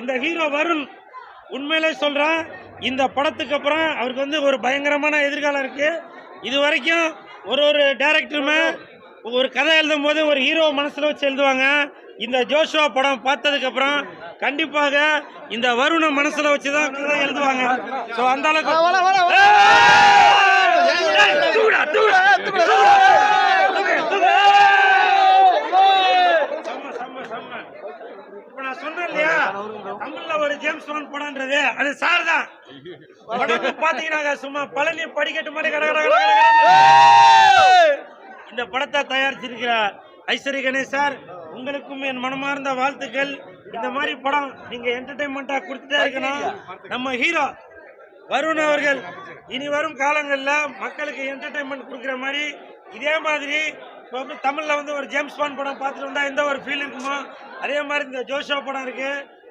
இந்த ஹீரோ வருண் உண்மையிலே சொல்றேன், இந்த படத்துக்கு அப்புறம் அவருக்கு வந்து ஒரு பயங்கரமான எதிர்காலம் இருக்கு. இது வரைக்கும் ஒரு டைரக்டருமே ஒரு கதை எழுதும் போது ஒரு ஹீரோ மனசுல வச்சு எழுதுவாங்க. இந்த ஜோஷுவா படம் பார்த்ததுக்கு அப்புறம் கண்டிப்பாக இந்த வருண மனசுல வச்சுதான் கதை எழுதுவாங்க. சோ அந்த அளவுக்கு இப்ப நான் சொன்னேன் இல்லையா, தமிழ்ல ஒரு ஜேம்ஸ் பாண்ட் படம்ன்றது அது சார் தான். படம் பாத்தீங்கன்னா சும்மா பழனி படிக்கட்டு மாதிரி இந்த படத்தை தயாரிச்சிருக்கிற ஐஸ்வரி கணேஷ் சார், உங்களுக்கும் என் மனமார்ந்த வாழ்த்துக்கள். இந்த மாதிரி படம் நீங்க என்டர்டைன்மெண்டா கொடுத்துட்டே இருக்கணும். நம்ம ஹீரோ வருண் அவர்கள் இனி வரும் காலங்களில் மக்களுக்கு என்டர்டைன்மெண்ட் கொடுக்குற மாதிரி இதே மாதிரி தமிழ்ல வந்து ஒரு ஜேம்ஸ் பாண்ட் படம் பார்த்துட்டு வந்தா எந்த ஒரு ஃபீல் இருக்குமோ அதே மாதிரி இந்த ஜோஷோ படம் இருக்கு.